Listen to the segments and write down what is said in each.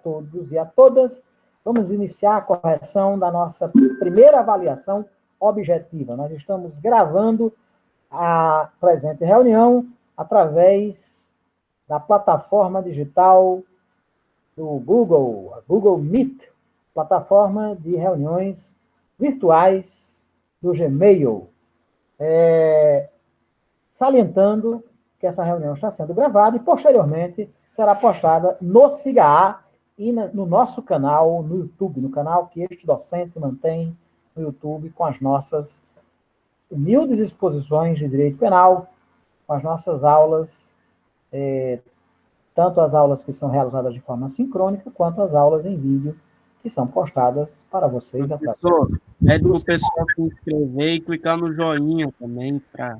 todos e a todas. Vamos iniciar a correção da nossa primeira avaliação objetiva. Nós estamos gravando a presente reunião através da plataforma digital do Google, a Google Meet, plataforma de reuniões virtuais do Gmail. Salientando que essa reunião está sendo gravada e, posteriormente, será postada no SIGA e no nosso canal, no YouTube, no canal que este docente mantém no YouTube, com as nossas humildes exposições de direito penal, com as nossas aulas, tanto as aulas que são realizadas de forma sincrônica, quanto as aulas em vídeo, que são postadas para vocês. Professor, pede para o pessoal se inscrever e clicar no joinha também, para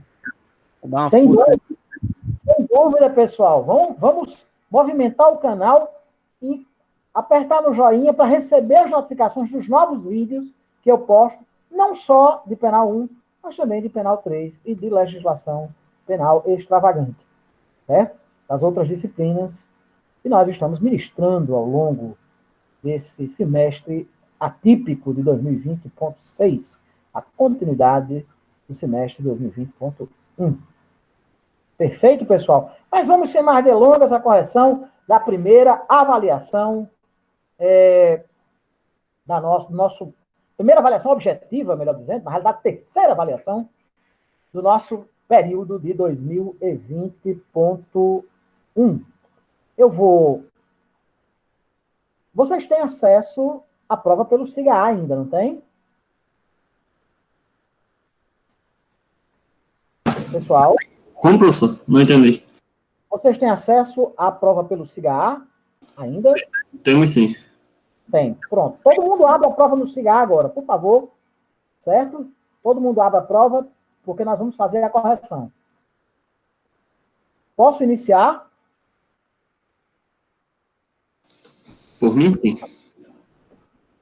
dar uma força. Sem dúvida, pessoal. Vamos movimentar o canal e apertar no joinha para receber as notificações dos novos vídeos que eu posto, não só de Penal 1, mas também de Penal 3 e de legislação penal extravagante, certo? Das outras disciplinas que nós estamos ministrando ao longo desse semestre atípico de 2020.6, a continuidade do semestre 2020.1. Perfeito, pessoal? Mas vamos, sem mais delongas, a correção da primeira avaliação primeira avaliação objetiva, melhor dizendo, na realidade, terceira avaliação do nosso período de 2020.1. Vocês têm acesso à prova pelo SIGA ainda, não tem? Pessoal? Como, professor? Não entendi. Vocês têm acesso à prova pelo SIGA ainda? Temos sim. Tem. Pronto. Todo mundo abre a prova no SIGA agora, por favor. Certo? Todo mundo abre a prova, porque nós vamos fazer a correção. Posso iniciar? Por mim, sim.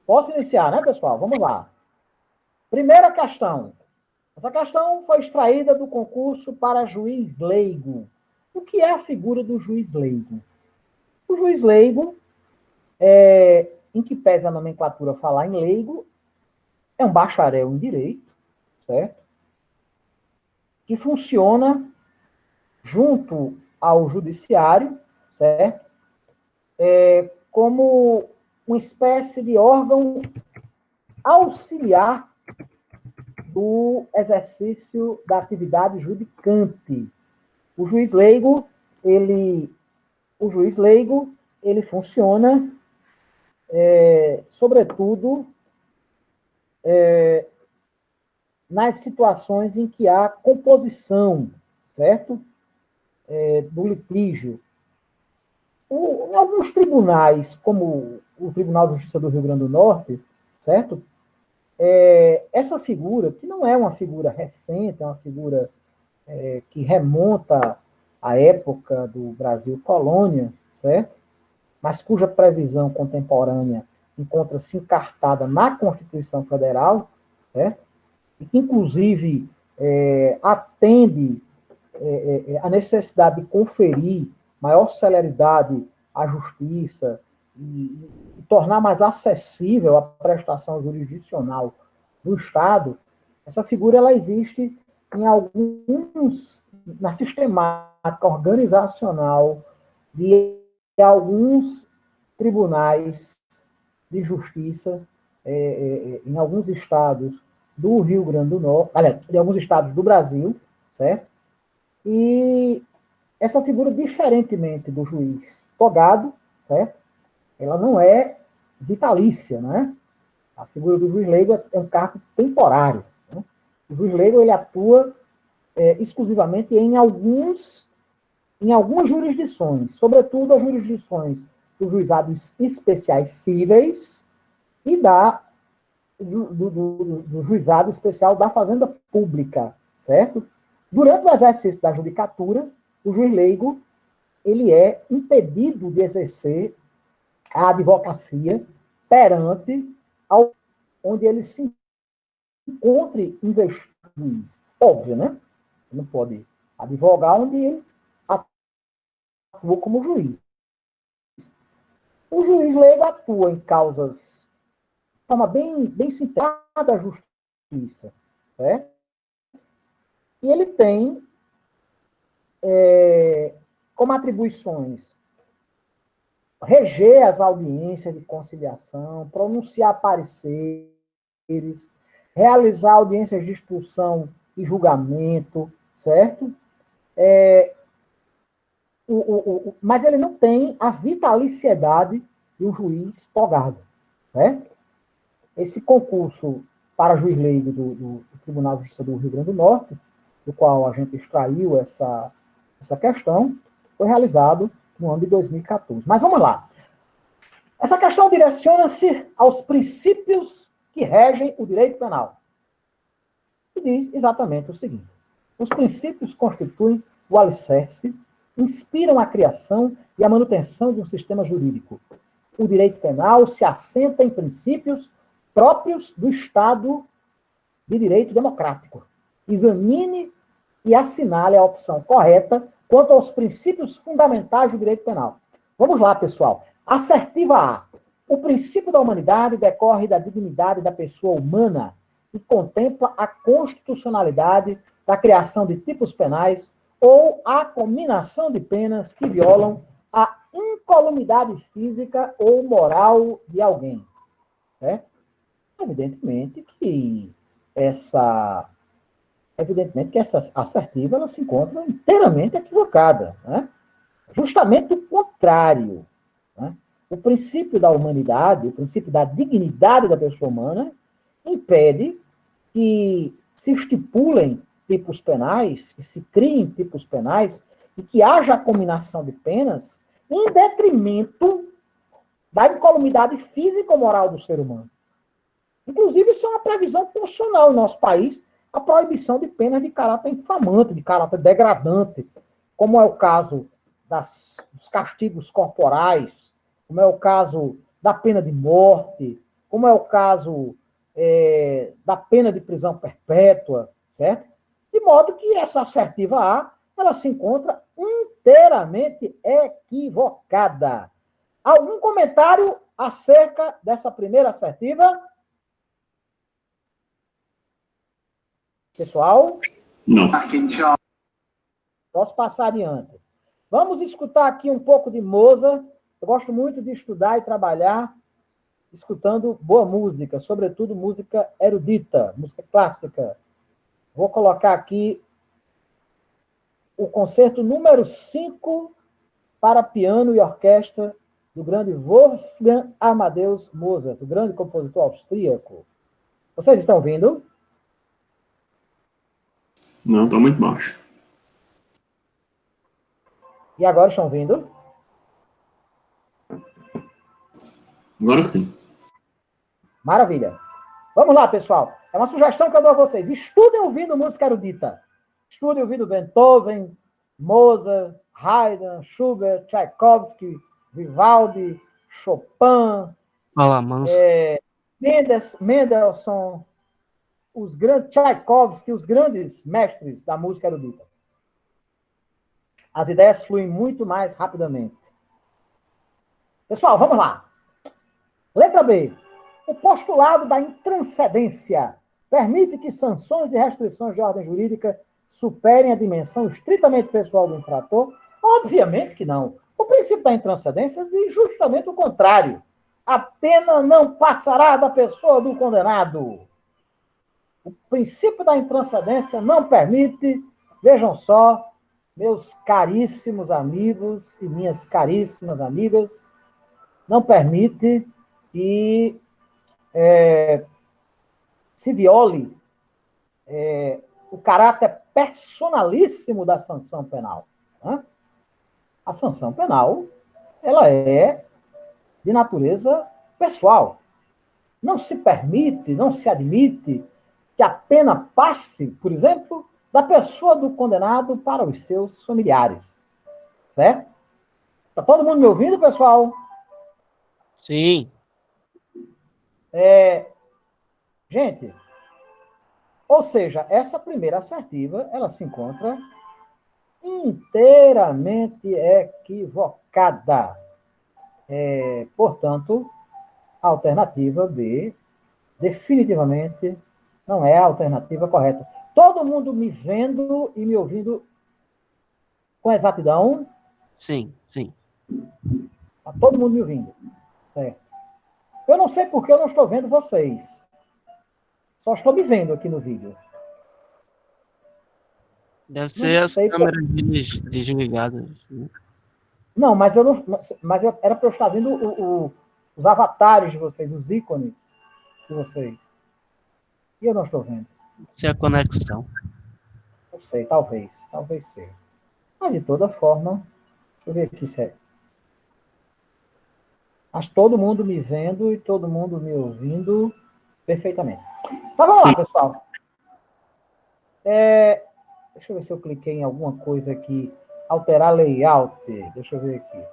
Posso iniciar, né, pessoal? Vamos lá. Primeira questão. Essa questão foi extraída do concurso para juiz leigo. O que é a figura do juiz leigo? O juiz leigo, em que pese a nomenclatura falar em leigo, é um bacharel em direito, certo? Que funciona junto ao judiciário, certo? Como uma espécie de órgão auxiliar do exercício da atividade judicante. O juiz leigo, ele funciona, sobretudo, nas situações em que há composição, certo? Do litígio. Em alguns tribunais, como o Tribunal de Justiça do Rio Grande do Norte, certo? Essa figura, que não é uma figura recente, é uma figura que remonta à época do Brasil colônia, certo? Mas cuja previsão contemporânea encontra-se encartada na Constituição Federal, certo? E que, inclusive, atende a necessidade de conferir maior celeridade à justiça e tornar mais acessível a prestação jurisdicional do Estado. Essa figura ela existe na sistemática organizacional de alguns tribunais de justiça em alguns estados do Rio Grande do Norte, aliás, de alguns estados do Brasil, certo? E essa figura, diferentemente do juiz togado, certo? Ela não é vitalícia, né? A figura do juiz leigo é um cargo temporário. Né? O juiz leigo ele atua exclusivamente em algumas jurisdições, sobretudo as jurisdições dos juizados especiais cíveis e do juizado especial da Fazenda Pública, certo? Durante o exercício da judicatura, o juiz leigo ele é impedido de exercer a advocacia perante onde ele se encontre investido. Óbvio, né? Ele não pode advogar onde ele atua como juiz. O juiz leigo atua em causas de forma bem simplificada da justiça, certo? E ele tem como atribuições reger as audiências de conciliação, pronunciar pareceres, realizar audiências de instrução e julgamento, certo? Mas ele não tem a vitaliciedade de um juiz togado, certo? Esse concurso para juiz leigo do Tribunal de Justiça do Rio Grande do Norte, do qual a gente extraiu essa questão, foi realizado no ano de 2014. Mas vamos lá. Essa questão direciona-se aos princípios que regem o direito penal. E diz exatamente o seguinte: os princípios constituem o alicerce, inspiram a criação e a manutenção de um sistema jurídico. O direito penal se assenta em princípios próprios do Estado de direito democrático. Examine e assinale a opção correta quanto aos princípios fundamentais do direito penal. Vamos lá, pessoal. Assertiva A. O princípio da humanidade decorre da dignidade da pessoa humana e contempla a constitucionalidade da criação de tipos penais ou a combinação de penas que violam a incolumidade física ou moral de alguém. Evidentemente que essa assertiva ela se encontra inteiramente equivocada. Né? Justamente o contrário. Né? O princípio da humanidade, o princípio da dignidade da pessoa humana, impede que se estipulem tipos penais, que se criem tipos penais e que haja a combinação de penas em detrimento da incolumidade física ou moral do ser humano. Inclusive, isso é uma previsão constitucional no nosso país, a proibição de penas de caráter infamante, de caráter degradante, como é o caso dos castigos corporais, como é o caso da pena de morte, como é o caso da pena de prisão perpétua, certo? De modo que essa assertiva A, ela se encontra inteiramente equivocada. Algum comentário acerca dessa primeira assertiva? Pessoal? Não. Posso passar adiante. Vamos escutar aqui um pouco de Mozart. Eu gosto muito de estudar e trabalhar escutando boa música, sobretudo música erudita, música clássica. Vou colocar aqui o concerto número 5 para piano e orquestra do grande Wolfgang Amadeus Mozart, o grande compositor austríaco. Vocês estão ouvindo? Não, está muito baixo. E agora estão ouvindo? Agora sim. Maravilha. Vamos lá, pessoal. É uma sugestão que eu dou a vocês. Estudem ouvindo música erudita. Estudem ouvindo Beethoven, Mozart, Haydn, Schubert, Tchaikovsky, Vivaldi, Chopin, Fala, manso. Mendelssohn, os grandes Tchaikovsky, os grandes mestres da música erudita. As ideias fluem muito mais rapidamente. Pessoal, vamos lá. Letra B. O postulado da intranscendência permite que sanções e restrições de ordem jurídica superem a dimensão estritamente pessoal do infrator? Obviamente que não. O princípio da intranscendência diz justamente o contrário. A pena não passará da pessoa do condenado. O princípio da intranscendência não permite, vejam só, meus caríssimos amigos e minhas caríssimas amigas, não permite que se viole o caráter personalíssimo da sanção penal. Né? A sanção penal, ela é de natureza pessoal. Não se permite, não se admite que a pena passe, por exemplo, da pessoa do condenado para os seus familiares. Certo? Está todo mundo me ouvindo, pessoal? Sim. Gente, ou seja, essa primeira assertiva, ela se encontra inteiramente equivocada. Portanto, a alternativa B definitivamente não é a alternativa correta. Todo mundo me vendo e me ouvindo com exatidão? Sim, sim. Tá todo mundo me ouvindo. Certo. Eu não sei porque eu não estou vendo vocês. Só estou me vendo aqui no vídeo. Deve Não ser as sei câmeras desligadas, né? Não, mas eu não. Era para eu estar vendo os avatares de vocês, os ícones de vocês. E eu não estou vendo. Isso é a conexão. Não sei, talvez seja. Mas de toda forma, deixa eu ver aqui se é. Mas todo mundo me vendo e todo mundo me ouvindo perfeitamente. Tá, vamos lá, pessoal. Deixa eu ver se eu cliquei em alguma coisa aqui. Alterar layout. Deixa eu ver aqui.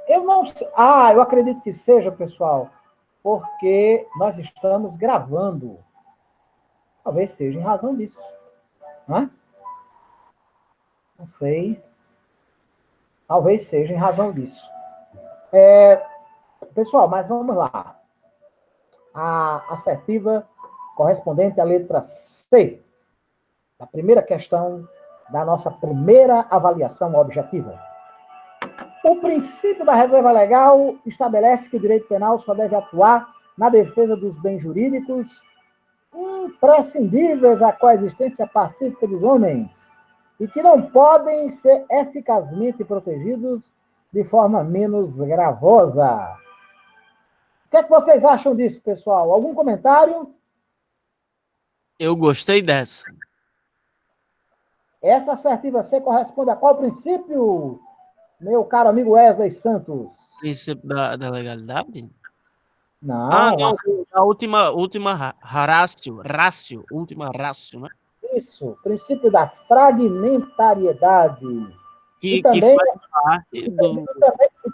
Eu não sei. Eu acredito que seja, pessoal, porque nós estamos gravando. Talvez seja em razão disso. Não é? Não sei. Talvez seja em razão disso. Pessoal, mas vamos lá. A assertiva correspondente à letra C, da primeira questão da nossa primeira avaliação objetiva. O princípio da reserva legal estabelece que o direito penal só deve atuar na defesa dos bens jurídicos imprescindíveis à coexistência pacífica dos homens e que não podem ser eficazmente protegidos de forma menos gravosa. O que é que vocês acham disso, pessoal? Algum comentário? Eu gostei dessa. Essa assertiva C corresponde a qual princípio, meu caro amigo Wesley Santos? Princípio da legalidade? Não, Não, a última rácio, né? isso, princípio da fragmentariedade. Que faz parte E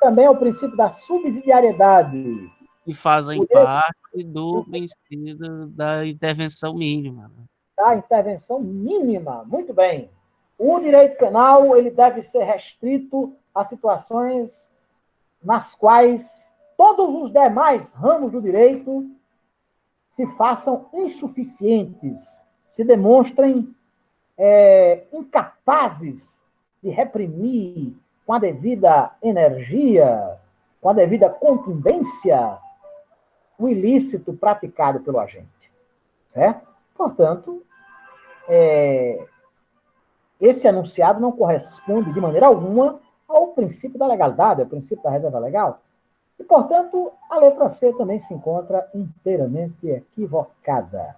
também é o princípio da subsidiariedade. que fazem parte do princípio da intervenção mínima. Da intervenção mínima, muito bem. O direito penal ele deve ser restrito a situações nas quais todos os demais ramos do direito se façam insuficientes, se demonstrem incapazes de reprimir com a devida energia, com a devida contundência, o ilícito praticado pelo agente. Certo? Portanto, esse enunciado não corresponde de maneira alguma ao princípio da legalidade, ao princípio da reserva legal. E, portanto, a letra C também se encontra inteiramente equivocada.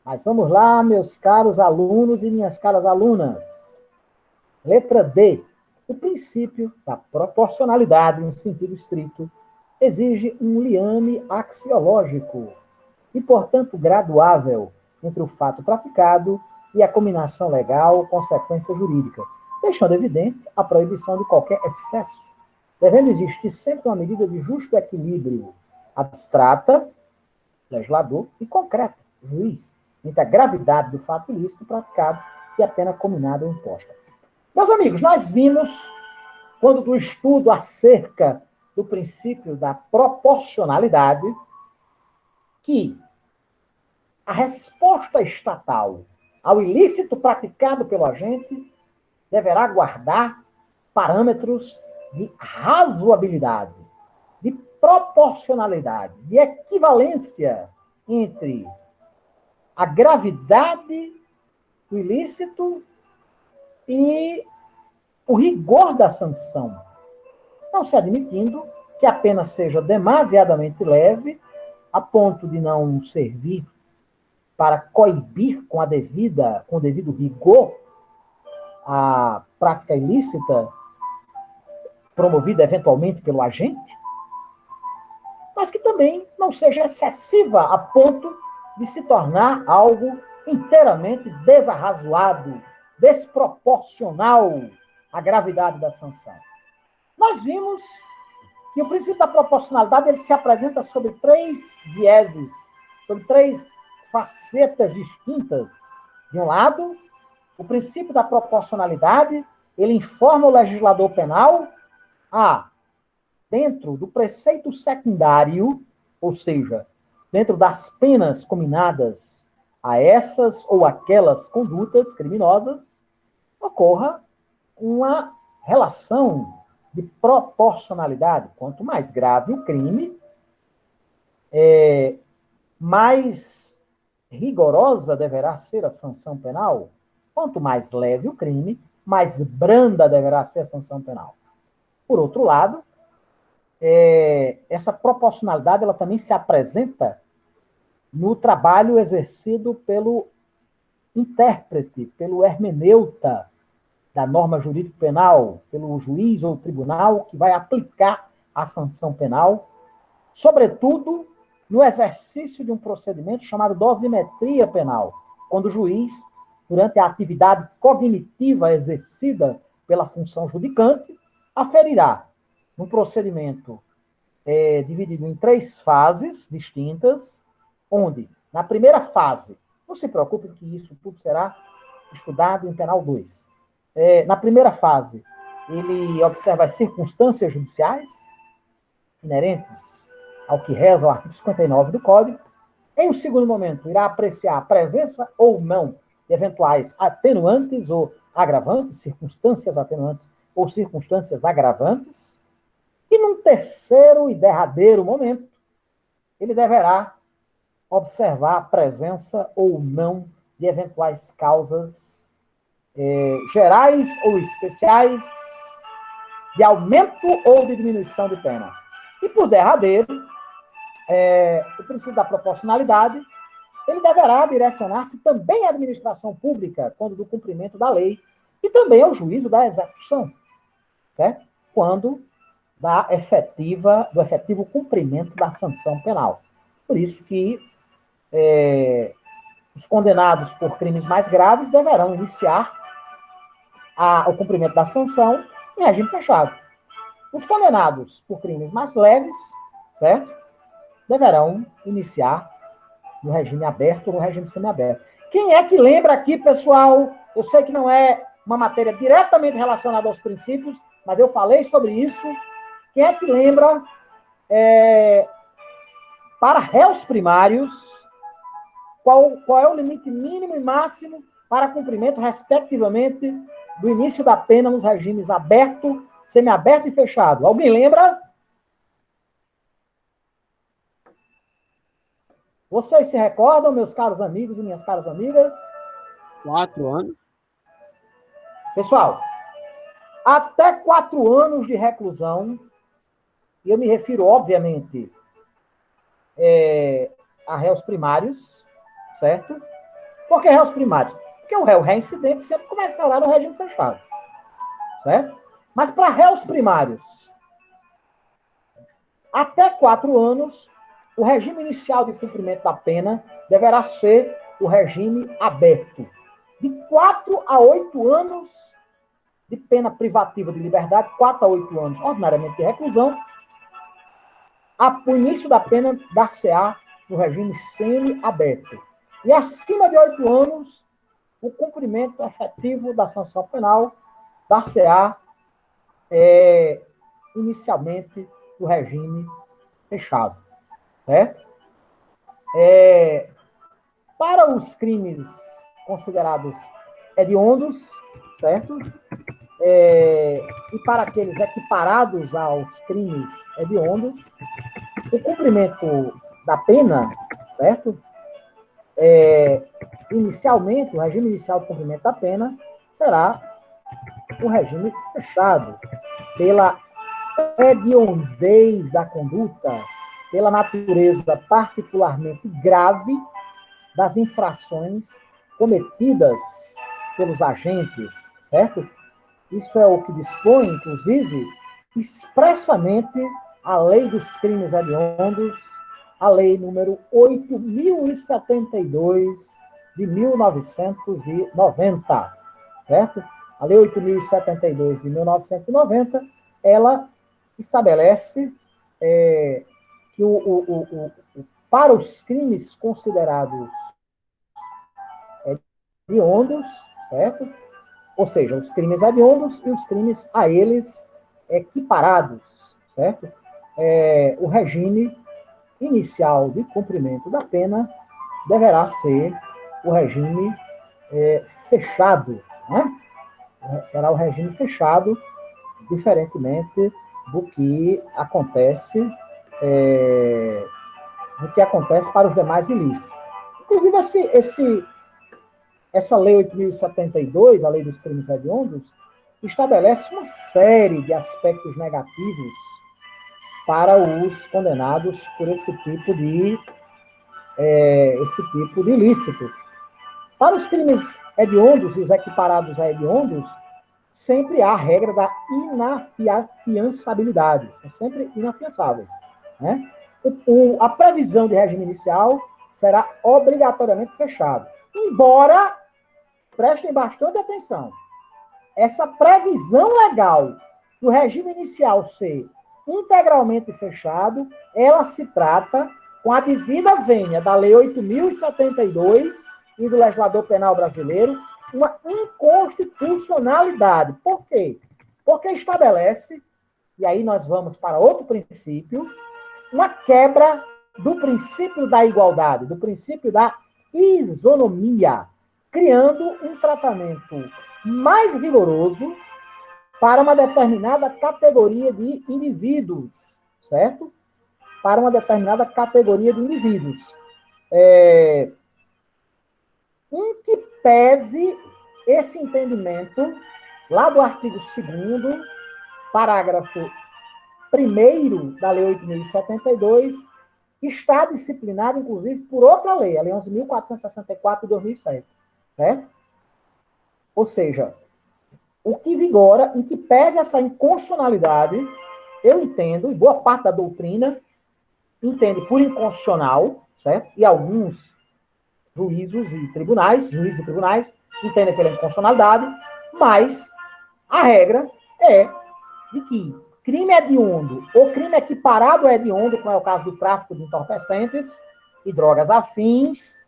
Mas vamos lá, meus caros alunos e minhas caras alunas. Letra D. O princípio da proporcionalidade, em sentido estrito, exige um liame axiológico e, portanto, graduável entre o fato praticado e a combinação legal, consequência jurídica, deixando evidente a proibição de qualquer excesso, devendo existir sempre uma medida de justo equilíbrio abstrata, legislador, e concreta, juiz, entre a gravidade do fato ilícito praticado e a pena combinada ou imposta. Meus amigos, nós vimos, quando do estudo acerca do princípio da proporcionalidade, que a resposta estatal ao ilícito praticado pelo agente deverá guardar parâmetros de razoabilidade, de proporcionalidade, de equivalência entre a gravidade do ilícito e o rigor da sanção, não se admitindo que a pena seja demasiadamente leve, a ponto de não servir para coibir com o devido rigor a prática ilícita promovida eventualmente pelo agente, mas que também não seja excessiva a ponto de se tornar algo inteiramente desarrazoado, desproporcional à gravidade da sanção. Nós vimos que o princípio da proporcionalidade ele se apresenta sobre três vieses, sobre três facetas distintas. De um lado, o princípio da proporcionalidade, ele informa o legislador penal dentro do preceito secundário, ou seja, dentro das penas cominadas a essas ou aquelas condutas criminosas, ocorra uma relação de proporcionalidade. Quanto mais grave o crime, mais rigorosa deverá ser a sanção penal. Quanto mais leve o crime, mais branda deverá ser a sanção penal. Por outro lado, essa proporcionalidade ela também se apresenta no trabalho exercido pelo intérprete, pelo hermeneuta da norma jurídico-penal, pelo juiz ou tribunal que vai aplicar a sanção penal, sobretudo no exercício de um procedimento chamado dosimetria penal, quando o juiz, durante a atividade cognitiva exercida pela função judicante, aferirá um procedimento dividido em 3 fases distintas, onde, na primeira fase, não se preocupe que isso tudo será estudado em Penal 2. Na primeira fase, ele observa as circunstâncias judiciais inerentes ao que reza o artigo 59 do Código. Em um segundo momento, irá apreciar a presença ou não de eventuais atenuantes ou agravantes, circunstâncias atenuantes ou circunstâncias agravantes. E num terceiro e derradeiro momento, ele deverá observar a presença ou não de eventuais causas gerais ou especiais de aumento ou de diminuição de pena. E por derradeiro, o princípio da proporcionalidade, ele deverá direcionar-se também à administração pública, quando do cumprimento da lei, e também ao juízo da execução, certo? Quando do efetivo cumprimento da sanção penal. Por isso que os condenados por crimes mais graves deverão iniciar o cumprimento da sanção em regime fechado. Os condenados por crimes mais leves, certo? Deverão iniciar no regime aberto ou no regime semiaberto. Quem é que lembra aqui, pessoal? Eu sei que não é uma matéria diretamente relacionada aos princípios, mas eu falei sobre isso. Quem é que lembra, para réus primários, qual é o limite mínimo e máximo para cumprimento, respectivamente, do início da pena nos regimes aberto, semiaberto e fechado? Alguém lembra? Vocês se recordam, meus caros amigos e minhas caras amigas? 4 anos. Pessoal, até 4 anos de reclusão, e eu me refiro, obviamente, a réus primários, certo? Por que réus primários? Porque o réu reincidente sempre começará no regime fechado, certo? Mas para réus primários, até 4 anos, o regime inicial de cumprimento da pena deverá ser o regime aberto. De 4 a 8 anos de pena privativa de liberdade, 4 a 8 anos ordinariamente de reclusão, o início da pena dar-se-á no regime semi-aberto. E acima de 8 anos, o cumprimento efetivo da sanção penal dar-se-á inicialmente no regime fechado. Certo? Para os crimes considerados hediondos, certo? E para aqueles equiparados aos crimes hediondos, o cumprimento da pena, certo? Inicialmente, o regime inicial de cumprimento da pena será o regime fechado, pela hediondez da conduta, pela natureza particularmente grave das infrações cometidas pelos agentes, certo? Isso é o que dispõe, inclusive, expressamente a Lei dos Crimes Hediondos, a Lei número 8.072 de 1990, certo? A Lei 8.072 de 1990, ela estabelece que para os crimes considerados hediondos, certo? Ou seja, os crimes hediondos e os crimes a eles equiparados, certo? O regime inicial de cumprimento da pena deverá ser o regime fechado, né? Será o regime fechado, diferentemente do que acontece para os demais ilícitos. Inclusive, essa Lei 8.072, a Lei dos Crimes Hediondos, estabelece uma série de aspectos negativos para os condenados por esse tipo de ilícito. Para os crimes hediondos e os equiparados a hediondos, sempre há a regra da inafiançabilidade, são sempre inafiançáveis, né? A previsão de regime inicial será obrigatoriamente fechada. Embora, prestem bastante atenção, essa previsão legal do regime inicial ser integralmente fechado, ela se trata, com a devida vênia da Lei 8.072 e do legislador penal brasileiro, uma inconstitucionalidade. Por quê? Porque estabelece, e aí nós vamos para outro princípio, uma quebra do princípio da igualdade, do princípio da isonomia, criando um tratamento mais rigoroso para uma determinada categoria de indivíduos, certo? Para uma determinada categoria de indivíduos. Em que pese esse entendimento, lá do artigo 2º, parágrafo 1º da Lei 8.072, está disciplinado, inclusive, por outra lei, a Lei 11.464 de 2007. Né? Ou seja, o que vigora, em que pese essa inconstitucionalidade, eu entendo, e boa parte da doutrina entende por inconstitucional, certo? E alguns juízes e tribunais entendem pela inconstitucionalidade, mas a regra é de que crime hediondo ou crime equiparado a hediondo, como é o caso do tráfico de entorpecentes e drogas afins,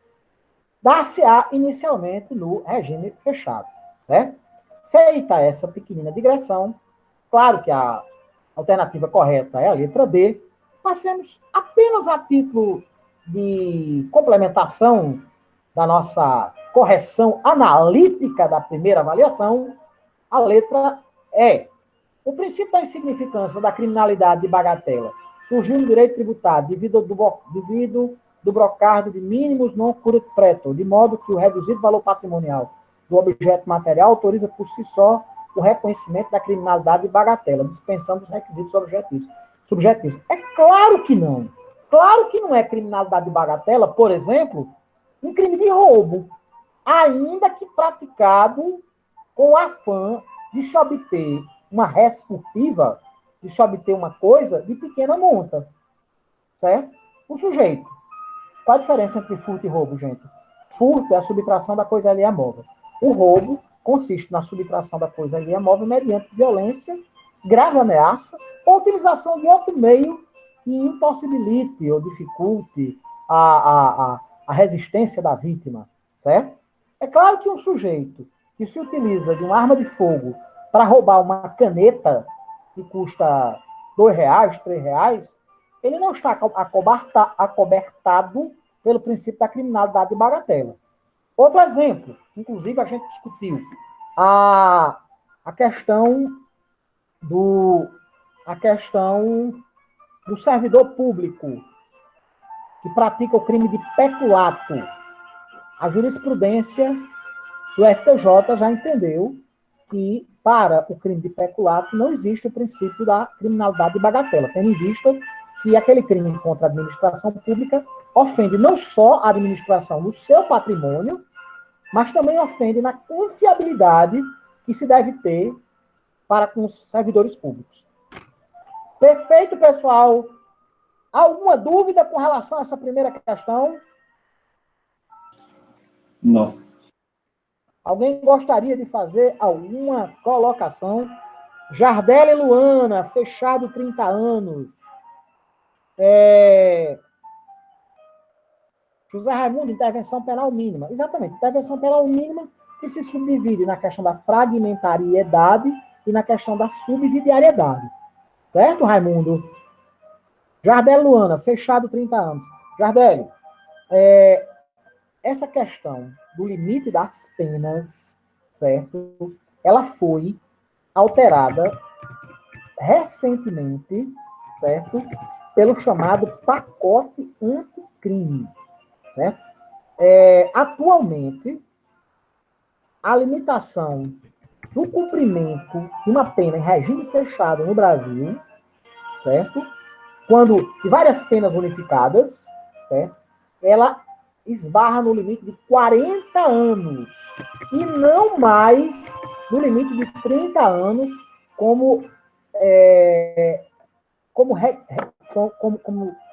dá-se-á inicialmente no regime fechado. Né? Feita essa pequenina digressão, claro que a alternativa correta é a letra D, passemos apenas a título de complementação da nossa correção analítica da primeira avaliação, a letra E. O princípio da insignificância da criminalidade de bagatela surgiu no direito tributário devido do brocardo de mínimos non curat preto, de modo que o reduzido valor patrimonial do objeto material autoriza por si só o reconhecimento da criminalidade de bagatela, dispensando os requisitos subjetivos. É claro que não. Claro que não é criminalidade de bagatela, por exemplo, um crime de roubo, ainda que praticado com afã de se obter uma res furtiva, de se obter uma coisa de pequena monta. Certo? O sujeito. Qual a diferença entre furto e roubo, gente? Furto é a subtração da coisa alheia móvel. O roubo consiste na subtração da coisa alheia móvel mediante violência, grave ameaça ou utilização de outro meio que impossibilite ou dificulte a resistência da vítima, certo? É claro que um sujeito que se utiliza de uma arma de fogo para roubar uma caneta que custa R$2, R$3, ele não está acobertado pelo princípio da criminalidade de bagatela. Outro exemplo, inclusive a gente discutiu a questão do servidor público que pratica o crime de peculato. A jurisprudência do STJ já entendeu que para o crime de peculato não existe o princípio da criminalidade de bagatela, tendo em vista que aquele crime contra a administração pública ofende não só a administração no seu patrimônio, mas também ofende na confiabilidade que se deve ter para com os servidores públicos. Perfeito, pessoal? Alguma dúvida com relação a essa primeira questão? Não. Alguém gostaria de fazer alguma colocação? Jardel e Luana, fechado 30 anos. José Raimundo, intervenção penal mínima. Exatamente, intervenção penal mínima que se subdivide na questão da fragmentariedade e na questão da subsidiariedade. Certo, Raimundo? Jardel Luana, fechado 30 anos. Jardel, essa questão do limite das penas, certo? Ela foi alterada recentemente, certo? Pelo chamado pacote anticrime, certo? Atualmente, a limitação do cumprimento de uma pena em regime fechado no Brasil, certo? Quando de várias penas unificadas, certo? Ela esbarra no limite de 40 anos e não mais no limite de 30 anos, como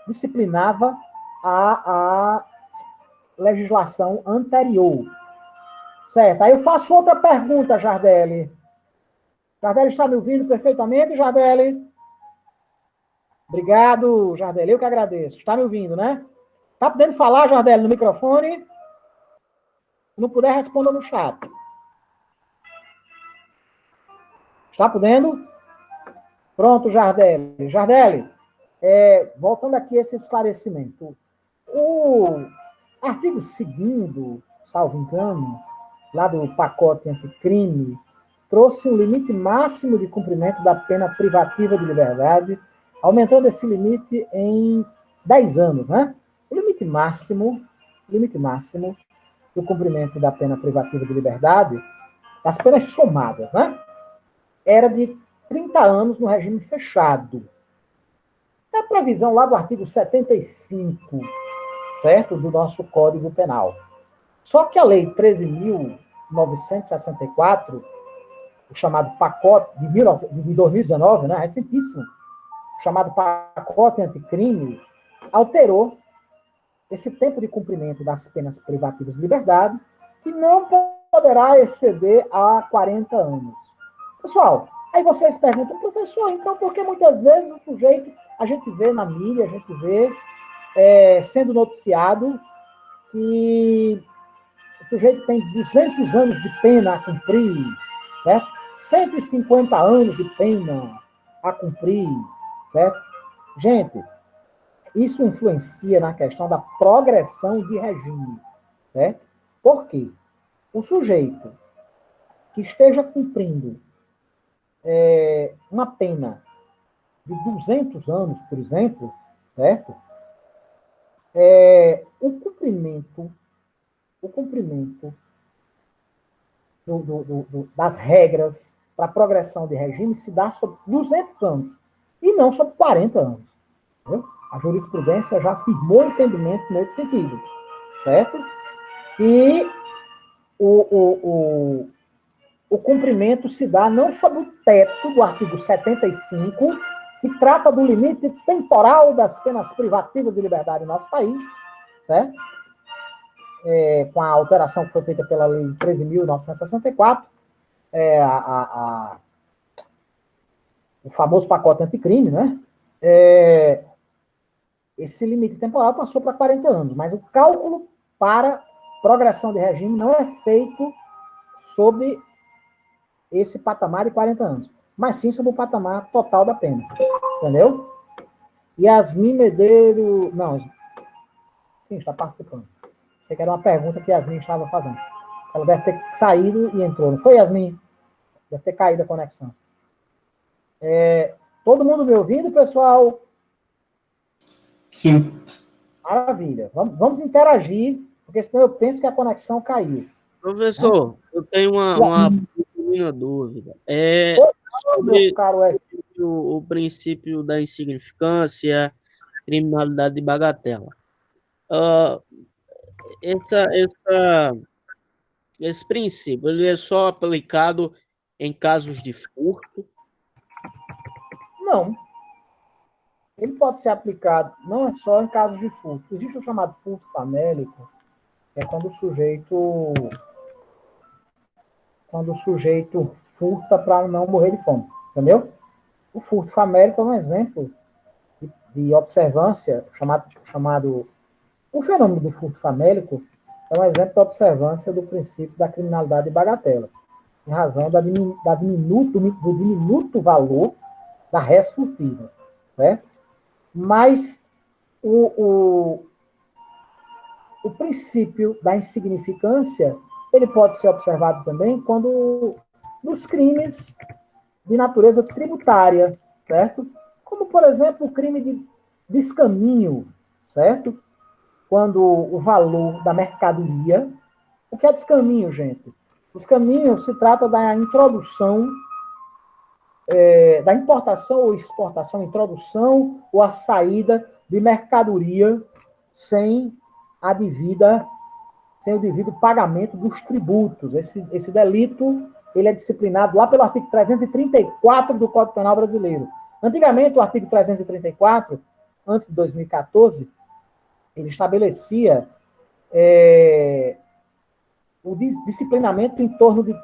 disciplinava a legislação anterior. Certo. Aí eu faço outra pergunta, Jardel. Jardel está me ouvindo perfeitamente, Jardel? Obrigado, Jardel. Eu que agradeço. Está me ouvindo, né? Está podendo falar, Jardel, no microfone? Se não puder, responda no chat. Está podendo? Pronto, Jardel. Jardel, voltando aqui a esse esclarecimento. O artigo 2º, salvo engano, lá do pacote anticrime, trouxe um limite máximo de cumprimento da pena privativa de liberdade, aumentando esse limite em 10 anos, né? O limite máximo do cumprimento da pena privativa de liberdade, das penas somadas, né? Era de 30 anos no regime fechado. É a previsão lá do artigo 75, certo? Do nosso Código Penal. Só que a Lei 13.964, o chamado pacote de 2019, né, recentíssimo, o chamado pacote anticrime, alterou esse tempo de cumprimento das penas privativas de liberdade, que não poderá exceder a 40 anos. Pessoal, aí vocês perguntam, professor, então por que muitas vezes o sujeito, a gente vê na mídia, a gente vê sendo noticiado que o sujeito tem 200 anos de pena a cumprir, certo? 150 anos de pena a cumprir, certo? Gente, isso influencia na questão da progressão de regime, certo? Por quê? O sujeito que esteja cumprindo uma pena de 200 anos, por exemplo, certo? O cumprimento das regras para progressão de regime se dá sobre 200 anos e não sobre 40 anos. Entendeu? A jurisprudência já firmou entendimento nesse sentido, certo? E o cumprimento se dá não sobre o teto do artigo 75, que trata do limite temporal das penas privativas de liberdade no nosso país, certo? Com a alteração que foi feita pela Lei 13.964, o famoso pacote anticrime, né? Esse limite temporal passou para 40 anos, mas o cálculo para progressão de regime não é feito sobre esse patamar de 40 anos, mas sim sobre o patamar total da pena. Entendeu? Yasmin Medeiros... Não, sim, está participando. Sei que era uma pergunta que Yasmin estava fazendo. Ela deve ter saído e entrou. Não foi, Yasmin? Deve ter caído a conexão. Todo mundo me ouvindo, pessoal? Sim. Maravilha. Vamos interagir, porque senão eu penso que a conexão caiu. Professor, eu tenho uma pequena dúvida. Sobre Meu caro o princípio da insignificância, criminalidade de bagatela. Esse princípio, ele é só aplicado em casos de furto? Não. Ele pode ser aplicado não é só em casos de furto. Existe o chamado furto famélico, que é quando o sujeito furta para não morrer de fome. Entendeu? O furto famélico é um exemplo de observância, chamado... O fenômeno do furto famélico é um exemplo de observância do princípio da criminalidade de bagatela. em razão do diminuto valor da res furtiva, certo? Mas o princípio da insignificância, ele pode ser observado também quando nos crimes de natureza tributária, certo? Como, por exemplo, o crime de descaminho, certo? Quando o valor da mercadoria... O que é descaminho, gente? Descaminho se trata da introdução, da importação ou exportação, introdução ou a saída de mercadoria sem o devido pagamento dos tributos. Esse delito, ele é disciplinado lá pelo artigo 334 do Código Penal brasileiro. Antigamente, o artigo 334, antes de 2014, ele estabelecia o disciplinamento em torno de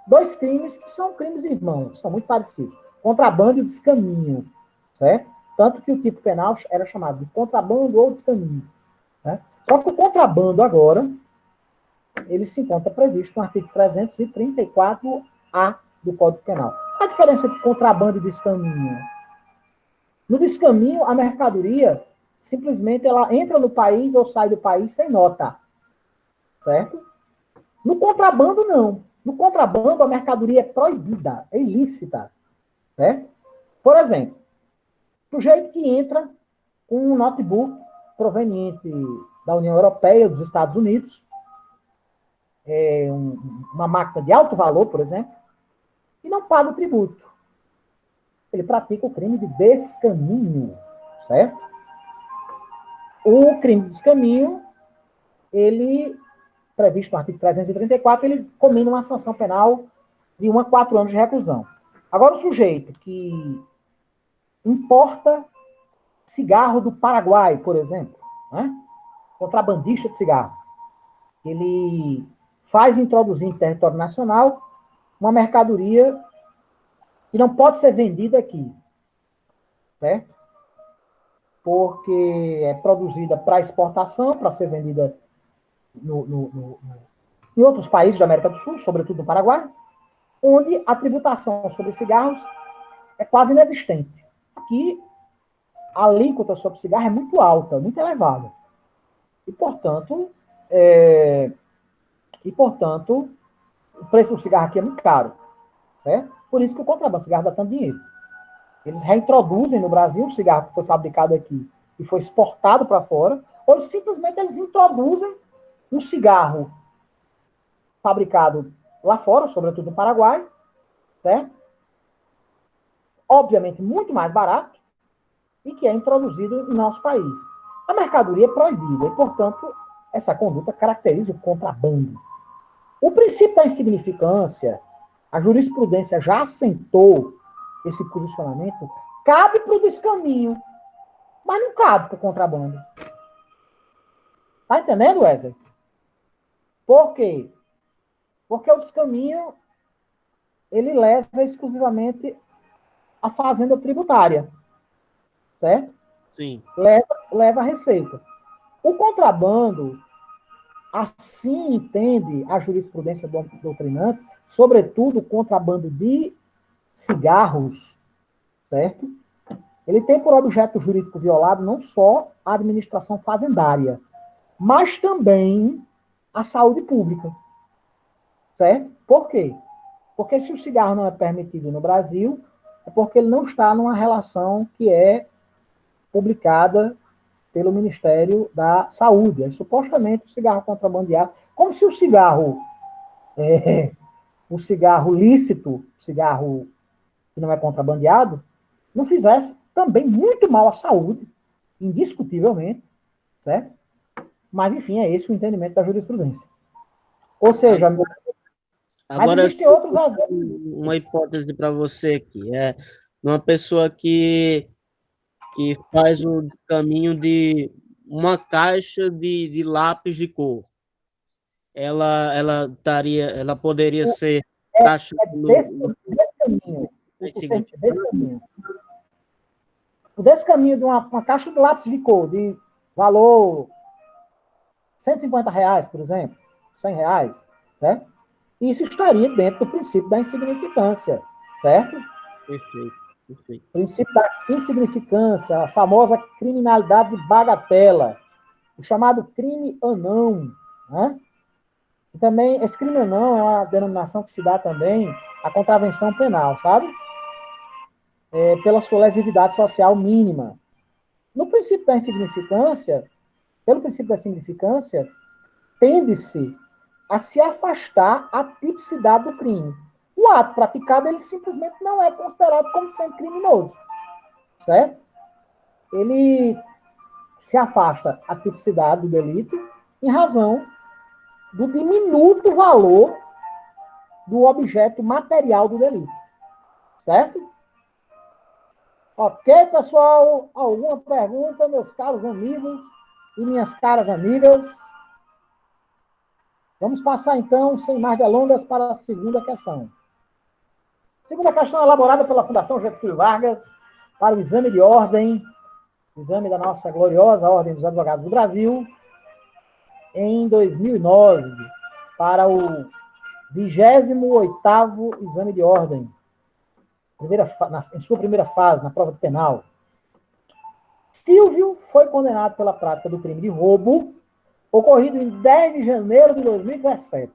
dois crimes que são crimes irmãos, são muito parecidos. Contrabando e descaminho, certo? Tanto que o tipo penal era chamado de contrabando ou descaminho. Né? Só que o contrabando agora, ele se encontra previsto no artigo 334-A do Código Penal. Qual a diferença entre contrabando e descaminho? No descaminho, a mercadoria, simplesmente, ela entra no país ou sai do país sem nota. Certo? No contrabando, não. No contrabando, a mercadoria é proibida, é ilícita. Certo? Por exemplo, o sujeito que entra com um notebook proveniente da União Europeia, dos Estados Unidos, uma máquina de alto valor, por exemplo, e não paga o tributo. Ele pratica o crime de descaminho, certo? O crime de descaminho, ele, previsto no artigo 334, ele comina uma sanção penal de 1 a 4 anos de reclusão. Agora, o sujeito que importa cigarro do Paraguai, por exemplo, né? Contrabandista de cigarro, ele faz introduzir em território nacional uma mercadoria que não pode ser vendida aqui, certo? Porque é produzida para exportação, para ser vendida em outros países da América do Sul, sobretudo no Paraguai, onde a tributação sobre cigarros é quase inexistente. Aqui, a alíquota sobre cigarro é muito alta, muito elevada. E, portanto, o preço do cigarro aqui é muito caro. Certo? Por isso que o contrabando de cigarro dá tanto dinheiro. Eles reintroduzem no Brasil o cigarro que foi fabricado aqui e foi exportado para fora, ou simplesmente eles introduzem um cigarro fabricado lá fora, sobretudo no Paraguai, certo? Obviamente muito mais barato, e que é introduzido em nosso país. A mercadoria é proibida, e, portanto, essa conduta caracteriza o contrabando. O princípio da insignificância, a jurisprudência já assentou esse posicionamento, cabe para o descaminho, mas não cabe para o contrabando. Tá entendendo, Wesley? Por quê? Porque o descaminho, ele lesa exclusivamente a fazenda tributária, certo? Sim. Lesa a receita. O contrabando, assim entende a jurisprudência doutrinante, sobretudo o contrabando de cigarros, certo? Ele tem por objeto jurídico violado não só a administração fazendária, mas também a saúde pública, certo? Por quê? Porque se o cigarro não é permitido no Brasil, é porque ele não está numa relação que é publicada pelo Ministério da Saúde. É supostamente o cigarro contrabandeado, como se o cigarro lícito, o cigarro que não é contrabandeado, não fizesse também muito mal à saúde, indiscutivelmente, certo? Mas, enfim, é esse o entendimento da jurisprudência. Ou seja, Agora, mas existem outros exemplos. uma hipótese para você aqui, uma pessoa que faz o caminho de uma caixa de lápis de cor. Ela poderia ser taxada Desse caminho. O descaminho de uma caixa de lápis de cor, de valor R$150, por exemplo, R$100, certo? Isso estaria dentro do princípio da insignificância, certo? Perfeito, perfeito. Princípio da insignificância, a famosa criminalidade de bagatela, o chamado crime anão, né? E também, esse crime anão é uma denominação que se dá também à contravenção penal, sabe? Pela sua lesividade social mínima. No princípio da insignificância, pelo princípio da insignificância, tende-se a se afastar a tipicidade do crime. O ato praticado, ele simplesmente não é considerado como sendo criminoso, certo? Ele se afasta a tipicidade do delito em razão do diminuto valor do objeto material do delito, certo? Ok, pessoal? Alguma pergunta, meus caros amigos e minhas caras amigas? Vamos passar, então, sem mais delongas, para a segunda questão. Segunda questão elaborada pela Fundação Getúlio Vargas para o exame de ordem, exame da nossa gloriosa Ordem dos Advogados do Brasil, em 2009, para o 28º exame de ordem, em sua primeira fase, na prova penal. Silvio foi condenado pela prática do crime de roubo, ocorrido em 10 de janeiro de 2017.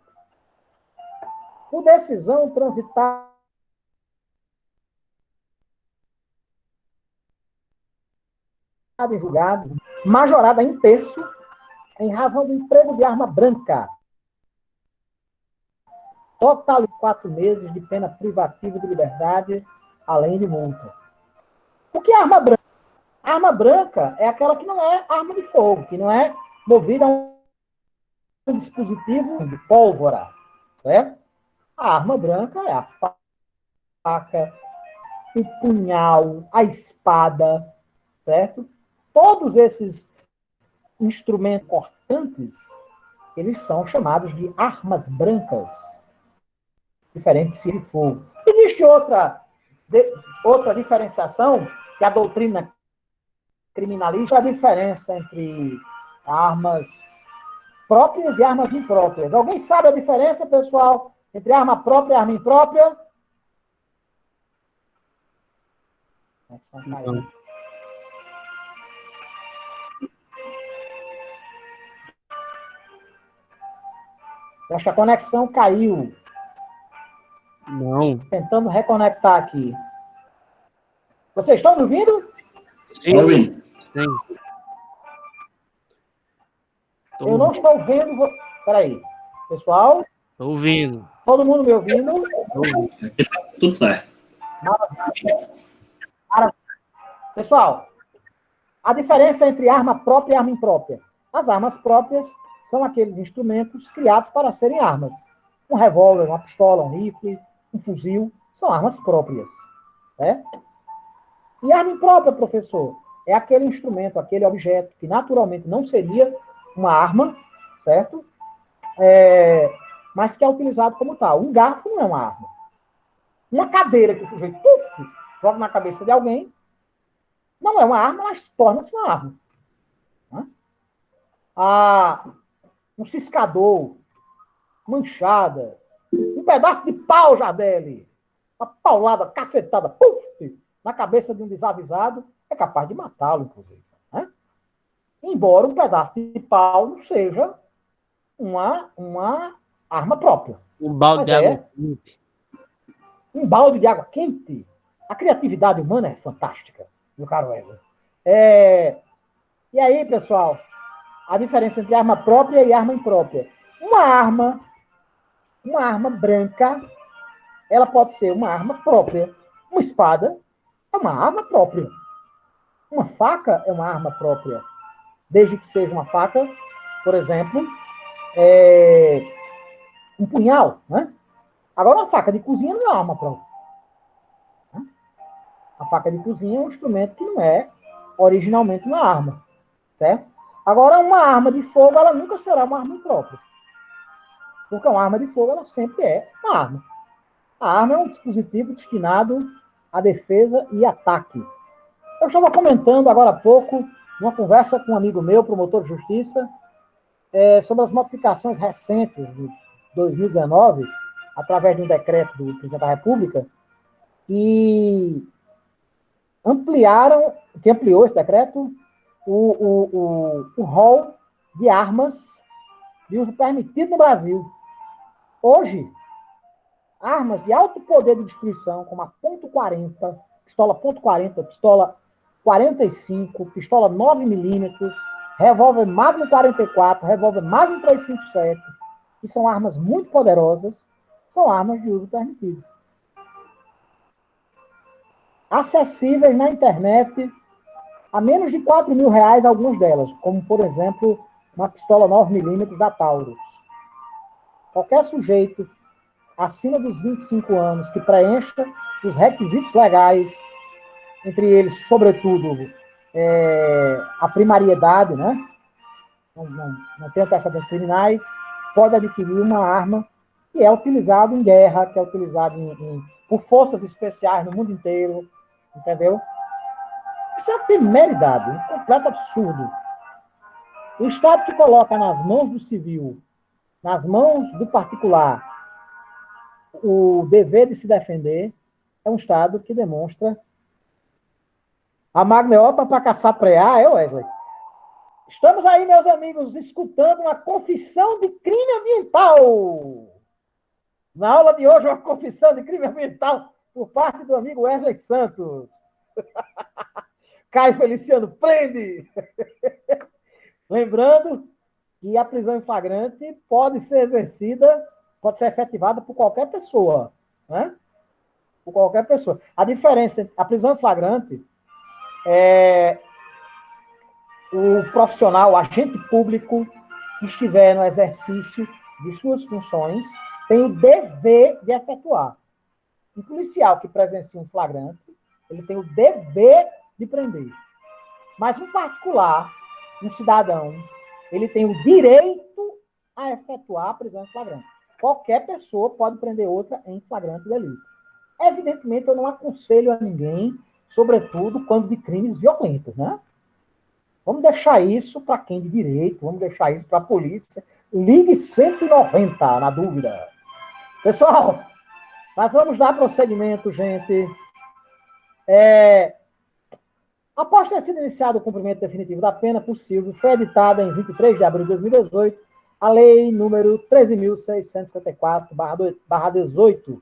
Por decisão transitada em julgado, majorada em terço, em razão do emprego de arma branca. Total de 4 meses de pena privativa de liberdade, além de multa. O que é arma branca? A arma branca é aquela que não é arma de fogo, que não é movida a um dispositivo de pólvora, certo? A arma branca é a faca, o punhal, a espada, certo? Todos esses instrumentos cortantes, eles são chamados de armas brancas, diferente de fogo. Existe outra diferenciação que a doutrina criminalista, a diferença entre armas próprias e armas impróprias. Alguém sabe a diferença, pessoal, entre arma própria e arma imprópria? Não. Eu acho que a conexão caiu. Não. Tentando reconectar aqui. Vocês estão me ouvindo? Sim. Ouvindo. Sim. Eu não estou vendo. Peraí. Pessoal? Tô ouvindo. Todo mundo me ouvindo? Aqui tá tudo certo. Maravilha. Pessoal, a diferença entre arma própria e arma imprópria. As armas próprias são aqueles instrumentos criados para serem armas. Um revólver, uma pistola, um rifle, um fuzil, são armas próprias. Né? E arma imprópria, professor, é aquele instrumento, aquele objeto que naturalmente não seria uma arma, certo? Mas que é utilizado como tal. Um garfo não é uma arma. Uma cadeira que o sujeito joga na cabeça de alguém não é uma arma, mas torna-se uma arma. Né? Um ciscador, manchada, um pedaço de pau, Jardele, uma paulada, cacetada, na cabeça de um desavisado, é capaz de matá-lo, inclusive. Né? Embora um pedaço de pau não seja uma arma própria. Um balde de água quente. Um balde de água quente. A criatividade humana é fantástica, meu caro Wesley. E aí, pessoal, a diferença entre arma própria e arma imprópria. Uma arma branca, ela pode ser uma arma própria. Uma espada é uma arma própria. Uma faca é uma arma própria. Desde que seja uma faca, por exemplo, um punhal, né? Agora, uma faca de cozinha não é uma arma própria. A faca de cozinha é um instrumento que não é originalmente uma arma, certo? Agora, uma arma de fogo, ela nunca será uma arma própria. Porque uma arma de fogo, ela sempre é uma arma. A arma é um dispositivo destinado à defesa e ataque. Eu estava comentando agora há pouco, numa conversa com um amigo meu, promotor de justiça, sobre as modificações recentes de 2019 através de um decreto do presidente da República, e que ampliou esse decreto, o rol de armas de uso permitido no Brasil. Hoje, armas de alto poder de destruição, como a .40, pistola .40, pistola 45, pistola 9mm, revólver Magnum 44, revólver Magnum 357, que são armas muito poderosas, são armas de uso permitido. Acessíveis na internet a menos de R$4.000, algumas delas, como, por exemplo, uma pistola 9mm da Taurus. Qualquer sujeito acima dos 25 anos que preencha os requisitos legais, entre eles, sobretudo, a primariedade, né? Não tem antecedentes criminais, pode adquirir uma arma que é utilizada em guerra, que é utilizada por forças especiais no mundo inteiro, entendeu? Isso é temeridade, um completo absurdo. O Estado que coloca nas mãos do civil, nas mãos do particular, o dever de se defender, é um Estado que demonstra a magneota para caçar preá, Wesley? Estamos aí, meus amigos, escutando uma confissão de crime ambiental. Na aula de hoje, uma confissão de crime ambiental por parte do amigo Wesley Santos. Caio Feliciano, prende! Lembrando que a prisão em flagrante pode ser exercida, pode ser efetivada por qualquer pessoa, né? Por qualquer pessoa. A diferença entre a prisão em flagrante é o profissional, o agente público que estiver no exercício de suas funções tem o dever de efetuar. O policial que presencia um flagrante, ele tem o dever de prender. Mas um particular, um cidadão, ele tem o direito a efetuar a prisão em flagrante. Qualquer pessoa pode prender outra em flagrante delito. Evidentemente, eu não aconselho a ninguém, sobretudo quando de crimes violentos, né? Vamos deixar isso para quem de direito, vamos deixar isso para a polícia. Ligue 190, na dúvida. Pessoal, nós vamos dar prosseguimento, gente. Após ter sido iniciado o cumprimento definitivo da pena por Silvio, foi editada em 23 de abril de 2018 a Lei número 13.654/18,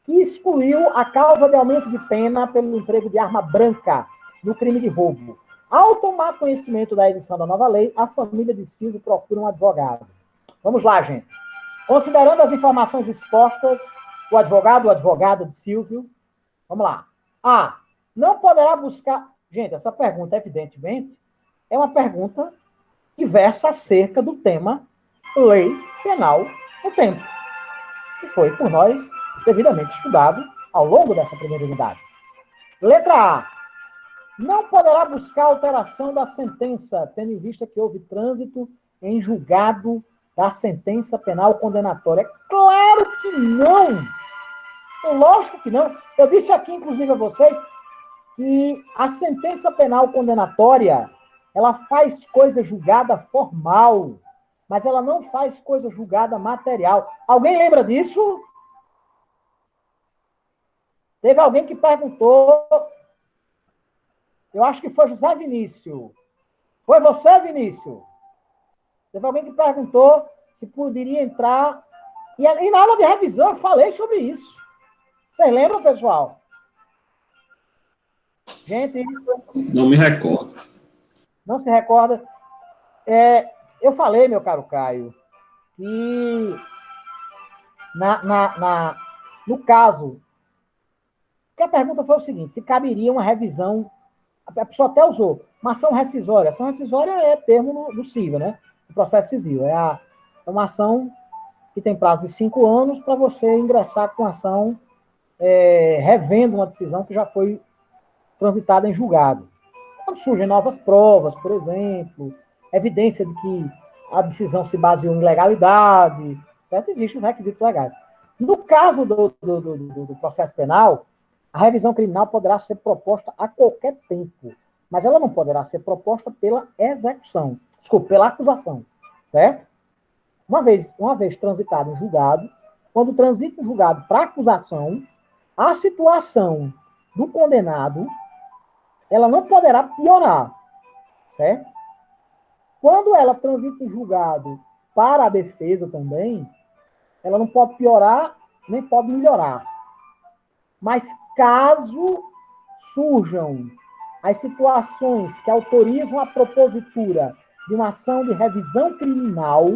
que excluiu a causa de aumento de pena pelo emprego de arma branca no crime de roubo. Ao tomar conhecimento da edição da nova lei, a família de Silvio procura um advogado. Vamos lá, gente. Considerando as informações expostas, o advogado ou advogada de Silvio, vamos lá. A. Não poderá buscar... Gente, essa pergunta, evidentemente, é uma pergunta que versa acerca do tema lei penal no tempo, que foi por nós devidamente estudado ao longo dessa primeira unidade. Letra A. Não poderá buscar alteração da sentença, tendo em vista que houve trânsito em julgado da sentença penal condenatória. Claro que não! Lógico que não. Eu disse aqui, inclusive, a vocês que a sentença penal condenatória, ela faz coisa julgada formal, mas ela não faz coisa julgada material. Alguém lembra disso? Teve alguém que perguntou, eu acho que foi José Vinícius. Foi você, Vinícius? Teve alguém que perguntou se poderia entrar... E na aula de revisão eu falei sobre isso. Vocês lembram, pessoal? Gente... Não me recordo. Não se recorda? Eu falei, meu caro Caio, que no caso... Porque a pergunta foi o seguinte, se caberia uma revisão... A pessoa até usou uma ação rescisória. Ação rescisória é termo do civil, né? Do processo civil. É uma ação que tem prazo de 5 anos para você ingressar com ação revendo uma decisão que já foi transitada em julgado. Quando surgem novas provas, por exemplo, evidência de que a decisão se baseou em legalidade, certo? Existem os requisitos legais. No caso do processo penal, a revisão criminal poderá ser proposta a qualquer tempo, mas ela não poderá ser proposta pela execução, pela acusação, certo? Uma vez transitado em julgado, quando transita em julgado para acusação, a situação do condenado, ela não poderá piorar, certo? Quando ela transita em julgado para a defesa também, ela não pode piorar, nem pode melhorar. Mas caso surjam as situações que autorizam a propositura de uma ação de revisão criminal,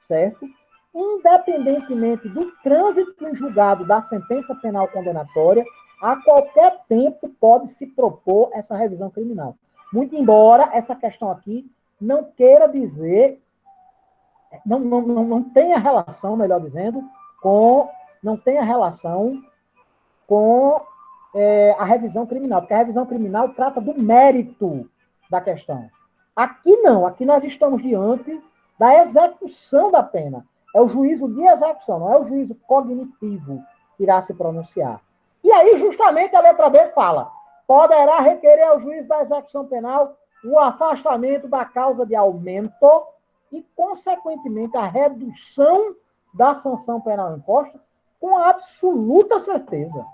certo? Independentemente do trânsito em julgado da sentença penal condenatória, a qualquer tempo pode se propor essa revisão criminal. Muito embora essa questão aqui não queira dizer, não tenha relação, melhor dizendo, não tenha relação com a revisão criminal, porque a revisão criminal trata do mérito da questão. Aqui não, aqui nós estamos diante da execução da pena. É o juízo de execução, não é o juízo cognitivo que irá se pronunciar. E aí, justamente, a letra B fala: poderá requerer ao juiz da execução penal o afastamento da causa de aumento e, consequentemente, a redução da sanção penal imposta com absoluta certeza.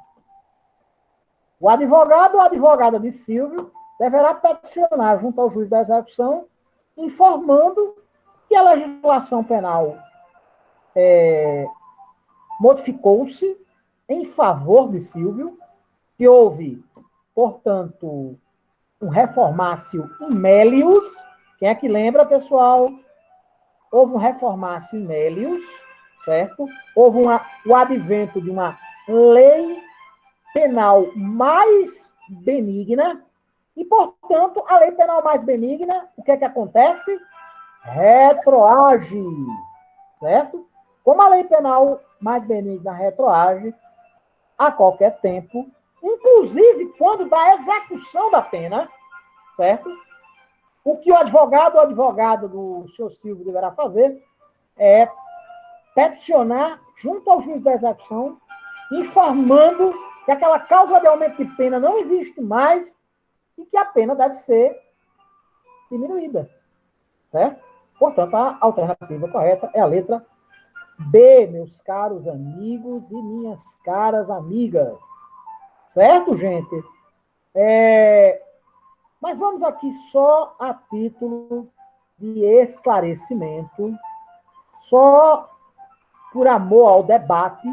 O advogado ou advogada de Silvio deverá peticionar junto ao juiz da execução, informando que a legislação penal modificou-se em favor de Silvio, que houve, portanto, um reformácio in melius. Quem é que lembra, pessoal? Houve um reformácio in melius, certo? Houve o advento de uma lei penal mais benigna, e, portanto, a lei penal mais benigna, o que é que acontece? Retroage, certo? Como a lei penal mais benigna retroage a qualquer tempo, inclusive quando da execução da pena, certo? O que o advogado ou advogada do senhor Silvio deverá fazer é peticionar junto ao juiz da execução, informando que aquela causa de aumento de pena não existe mais e que a pena deve ser diminuída, certo? Portanto, a alternativa correta é a letra B, meus caros amigos e minhas caras amigas. Certo, gente? Mas vamos aqui só a título de esclarecimento, só por amor ao debate,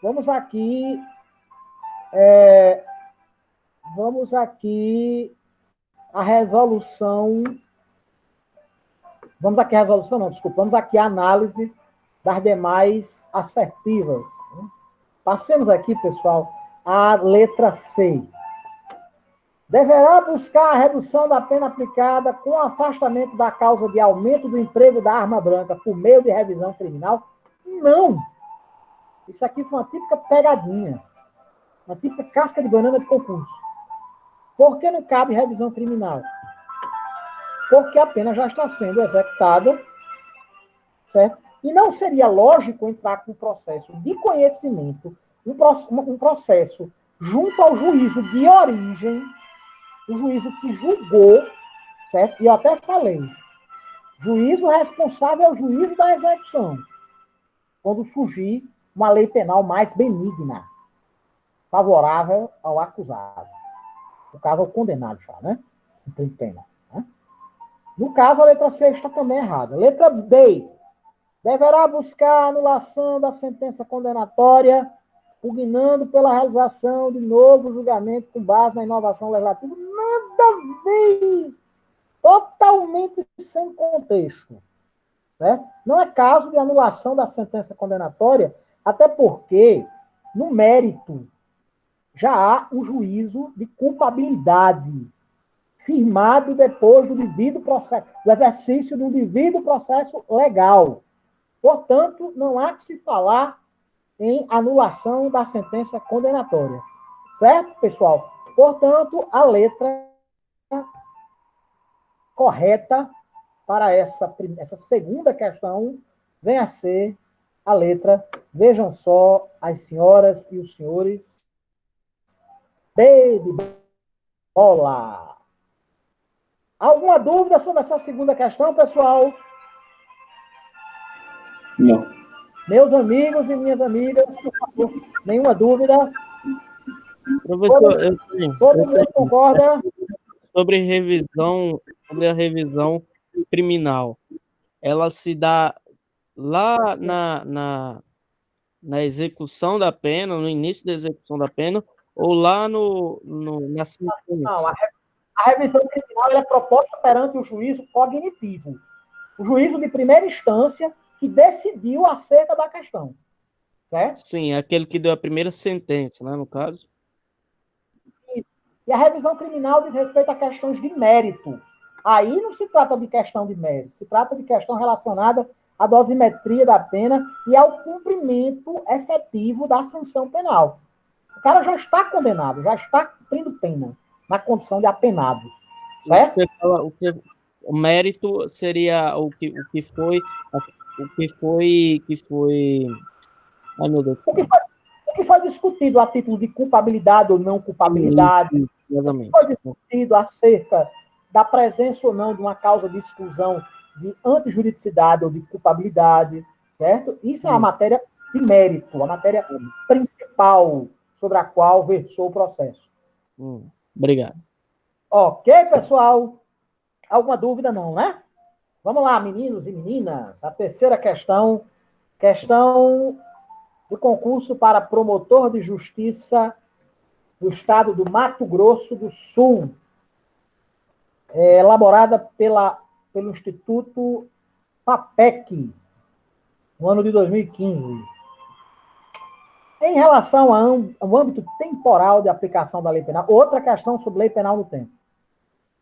vamos aqui a resolução. Vamos aqui a resolução, não, desculpa. Vamos aqui a análise das demais assertivas. Passemos aqui, pessoal, a letra C. Deverá buscar a redução da pena aplicada com o afastamento da causa de aumento do emprego da arma branca por meio de revisão criminal? Não! Isso aqui foi uma típica pegadinha. Uma típica casca de banana de concurso. Por que não cabe revisão criminal? Porque a pena já está sendo executada, certo? E não seria lógico entrar com um processo de conhecimento, um processo junto ao juízo de origem, o juízo que julgou, certo? E eu até falei, juízo responsável é o juízo da execução, quando surgir uma lei penal mais benigna, favorável ao acusado. No caso, ao condenado já, né? Não tem pena. Né? No caso, a letra C está também errada. Letra D. Deverá buscar a anulação da sentença condenatória, pugnando pela realização de novo julgamento com base na inovação legislativa. Nada a ver! Totalmente sem contexto. Né? Não é caso de anulação da sentença condenatória, até porque, no mérito, já há um juízo de culpabilidade, firmado depois do devido processo, do exercício do devido processo legal. Portanto, não há que se falar em anulação da sentença condenatória. Certo, pessoal? Portanto, a letra correta para essa segunda questão vem a ser a letra, vejam só, as senhoras e os senhores, B de bola. Alguma dúvida sobre essa segunda questão, pessoal? Não. Meus amigos e minhas amigas, por favor, nenhuma dúvida. Professor, Todo mundo concorda? sobre a revisão criminal. Ela se dá lá na execução da pena, no início da execução da pena, ou lá na Não, sentença? a revisão criminal é proposta perante o juízo cognitivo, o juízo de primeira instância que decidiu acerca da questão, certo? Sim, aquele que deu a primeira sentença, né, no caso? E a revisão criminal diz respeito a questões de mérito. Aí não se trata de questão de mérito, se trata de questão relacionada à dosimetria da pena e ao cumprimento efetivo da sanção penal. O cara já está condenado, já está cumprindo pena, na condição de apenado, certo? O mérito seria o que foi. Ai, meu Deus. O que foi discutido a título de culpabilidade ou não culpabilidade, o que foi discutido acerca da presença ou não de uma causa de exclusão de antijuridicidade ou de culpabilidade, certo? Isso é a matéria de mérito, a matéria principal sobre a qual versou o processo. Obrigado. Ok, pessoal? Alguma dúvida não, né? Vamos lá, meninos e meninas. A terceira questão do concurso para promotor de justiça do estado do Mato Grosso do Sul, elaborada pelo Instituto FAPEC, no ano de 2015. Em relação ao âmbito temporal de aplicação da lei penal, outra questão sobre lei penal no tempo.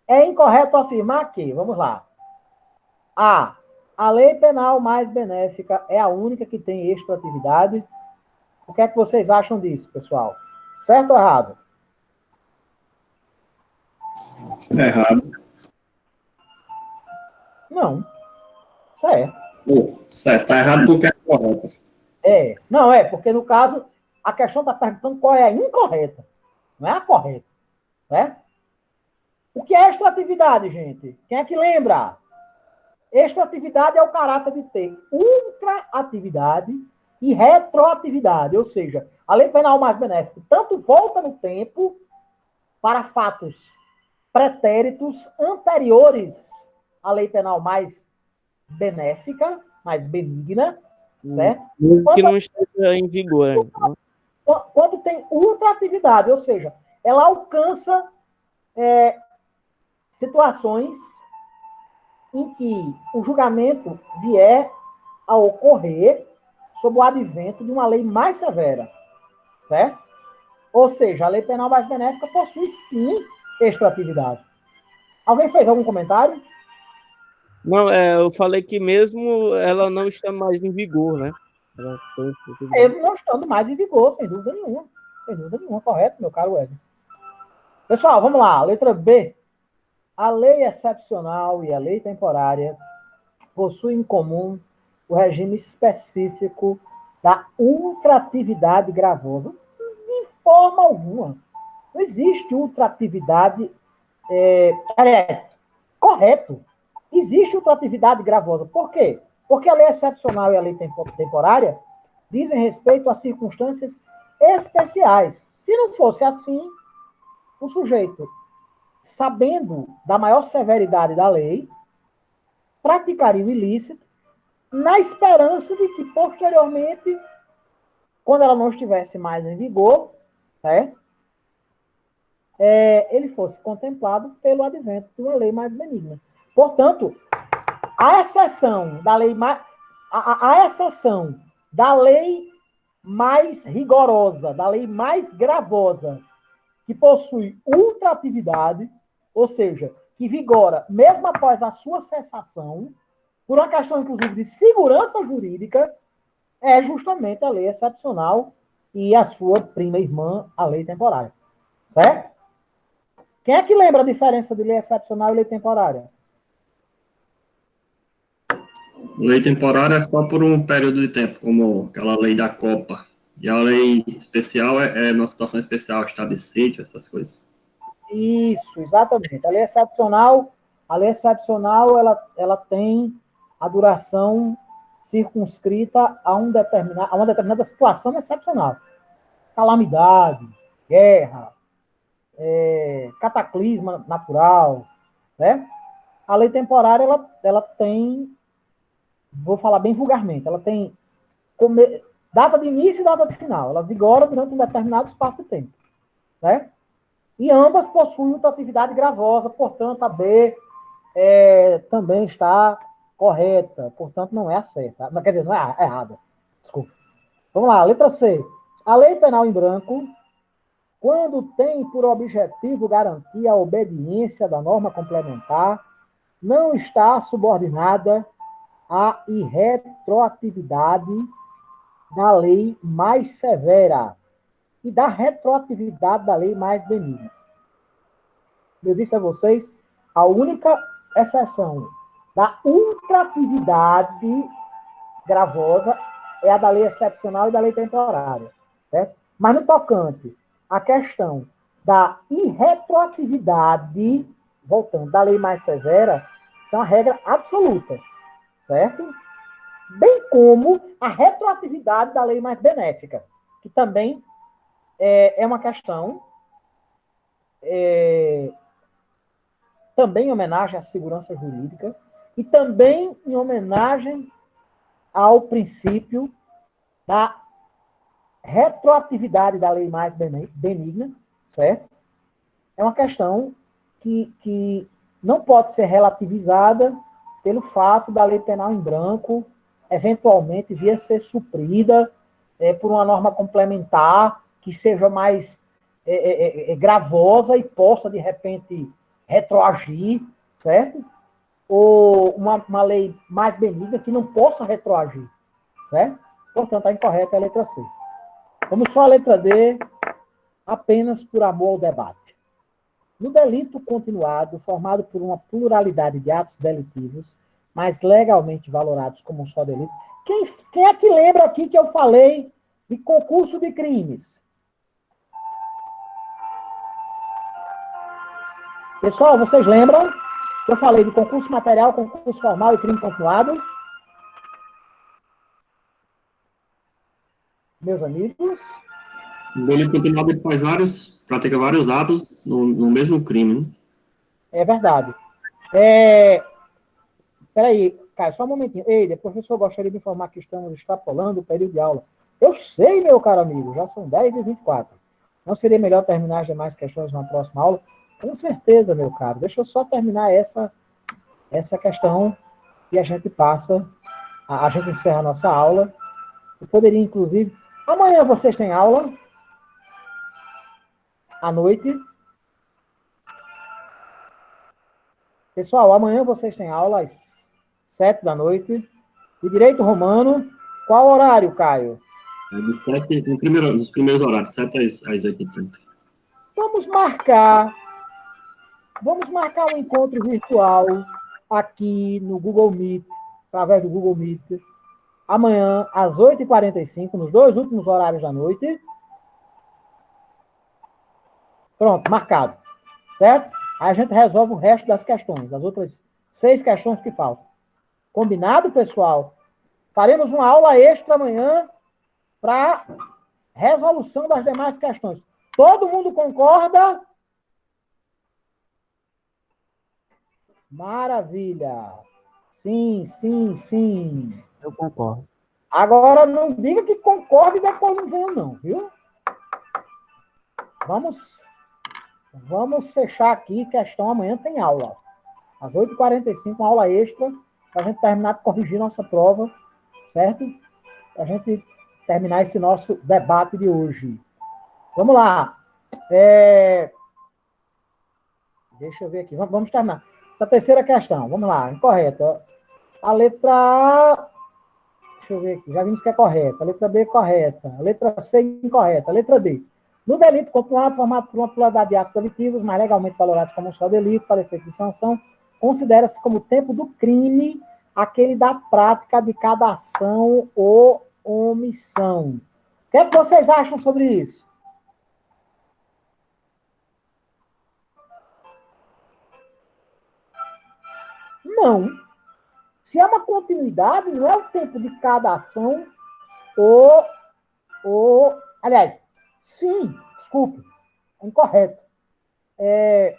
É incorreto afirmar que, vamos lá, a lei penal mais benéfica é a única que tem extratividade. O que é que vocês acham disso, pessoal? Certo ou errado? Errado. Não. Certo. Certo, tá errado porque é correto. Não, porque no caso, a questão está perguntando qual é a incorreta, não é a correta. Certo? O que é extratividade, gente? Quem é que lembra? Extratividade é o caráter de ter ultraatividade e retroatividade, ou seja, a lei penal mais benéfica tanto volta no tempo para fatos pretéritos anteriores à lei penal mais benéfica, mais benigna, certo? Que não esteja em vigor ainda. Quando tem ultraatividade, ou seja, ela alcança situações em que o julgamento vier a ocorrer sob o advento de uma lei mais severa, certo? Ou seja, a lei penal mais benéfica possui, sim, extratividade. Alguém fez algum comentário? Não, eu falei que mesmo ela não está mais em vigor, né? Mesmo não estando mais em vigor, sem dúvida nenhuma. Sem dúvida nenhuma, correto, meu caro Wesley. Pessoal, vamos lá. Letra B. A lei excepcional e a lei temporária possuem em comum o regime específico da ultratividade gravosa. De forma alguma. Não existe ultratividade. Aliás, correto. Existe ultratividade gravosa. Por quê? Porque a lei excepcional e a lei temporária dizem respeito a circunstâncias especiais. Se não fosse assim, o sujeito, sabendo da maior severidade da lei, praticaria o ilícito na esperança de que, posteriormente, quando ela não estivesse mais em vigor, ele fosse contemplado pelo advento de uma lei mais benigna. Portanto, a exceção da lei mais, a exceção da lei mais rigorosa, da lei mais gravosa, que possui ultraatividade, ou seja, que vigora mesmo após a sua cessação, por uma questão, inclusive, de segurança jurídica, é justamente a lei excepcional e a sua prima irmã, a lei temporária. Certo? Quem é que lembra a diferença de lei excepcional e lei temporária? Lei temporária é só por um período de tempo, como aquela lei da Copa. E a lei especial é uma situação especial, estado de sítio, essas coisas. Isso, exatamente. A lei excepcional ela tem a duração circunscrita a uma determinada situação excepcional. Calamidade, guerra, cataclisma natural, né? A lei temporária, ela tem, vou falar bem vulgarmente, ela tem data de início e data de final. Ela vigora durante um determinado espaço de tempo, né? E ambas possuem mutatividade gravosa, portanto, a B também está correta, portanto, não é a certa. Quer dizer, não é a errada. Desculpa. Vamos lá, letra C. A lei penal em branco, quando tem por objetivo garantir a obediência da norma complementar, não está subordinada à irretroatividade da lei mais severa e da retroatividade da lei mais benigna. Eu disse a vocês, a única exceção da ultratividade gravosa é a da lei excepcional e da lei temporária. Certo? Mas no tocante à questão da irretroatividade, voltando, da lei mais severa, isso é uma regra absoluta, certo? Bem como a retroatividade da lei mais benéfica, que também é uma questão também em homenagem à segurança jurídica e também em homenagem ao princípio da retroatividade da lei mais benigna, certo? É uma questão que não pode ser relativizada pelo fato da lei penal em branco eventualmente vir a ser suprida por uma norma complementar que seja mais gravosa e possa, de repente, retroagir, certo? Ou uma lei mais benigna que não possa retroagir, certo? Portanto, a incorreta é a letra C. Vamos só a letra D, apenas por amor ao debate. No delito continuado, formado por uma pluralidade de atos delitivos, mas legalmente valorados como um só delito, quem é que lembra aqui que eu falei de concurso de crimes? Pessoal, vocês lembram que eu falei de concurso material, concurso formal e crime continuado? Meus amigos? O delito continuado pratica vários atos no mesmo crime, né? É verdade. Peraí, Caio, só um momentinho. Ei, o professor gostaria de informar que estamos extrapolando o período de aula. Eu sei, meu caro amigo, já são 10h24. Não seria melhor terminar as demais questões na próxima aula? Com certeza, meu caro. Deixa eu só terminar essa questão e a gente passa, a gente encerra a nossa aula. Eu poderia, inclusive... Amanhã vocês têm aula? À noite? Pessoal, amanhã vocês têm aula às 7 da noite. De Direito Romano, qual horário, Caio? Nos primeiros horários, 7 às 8h30. Vamos marcar um encontro virtual aqui no Google Meet, através do Google Meet, amanhã às 8h45, nos 2 últimos horários da noite. Pronto, marcado. Certo? Aí a gente resolve o resto das questões, as outras 6 questões que faltam. Combinado, pessoal? Faremos uma aula extra amanhã para resolução das demais questões. Todo mundo concorda? Maravilha. Sim, sim, sim. Eu concordo. Agora, não diga que concorda e depois não venha, não, viu? Vamos fechar aqui, questão amanhã tem aula. Às 8h45, uma aula extra, para a gente terminar de corrigir nossa prova, certo? Para a gente terminar esse nosso debate de hoje. Vamos lá. Deixa eu ver aqui. Vamos terminar. Essa terceira questão. Vamos lá. Incorreta. A letra A... Deixa eu ver aqui. Já vimos que é correta. A letra B é correta. A letra C é incorreta. A letra D. No delito continuado, formado por uma pluralidade de atos delitivos, mas legalmente valorados como um só delito, para efeito de sanção, considera-se como tempo do crime aquele da prática de cada ação ou omissão. O que é que vocês acham sobre isso? Não. Se é uma continuidade, não é o tempo de cada ação aliás, sim, desculpe, é incorreto. É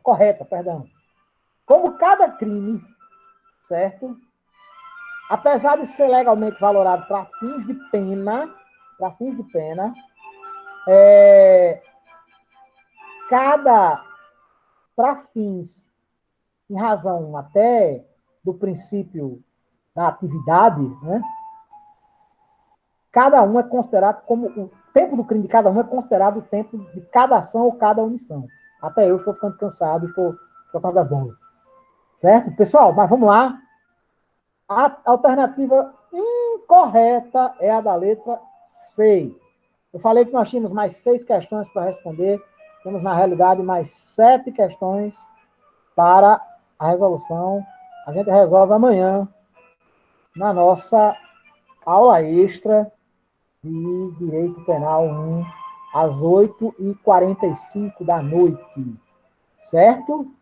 correta, perdão. Como cada crime, certo? Apesar de ser legalmente valorado para fins de pena, para fins, em razão até do princípio da atividade, né? Cada um é considerado como o tempo do crime de cada um é considerado o tempo de cada ação ou cada omissão. Até eu estou ficando cansado e estou tocando das bombas. Certo? Pessoal, mas vamos lá. A alternativa incorreta é a da letra C. Eu falei que nós tínhamos mais 6 questões para responder. Temos, na realidade, mais 7 questões para a resolução. A gente resolve amanhã na nossa aula extra de Direito Penal 1, às 8h45 da noite. Certo?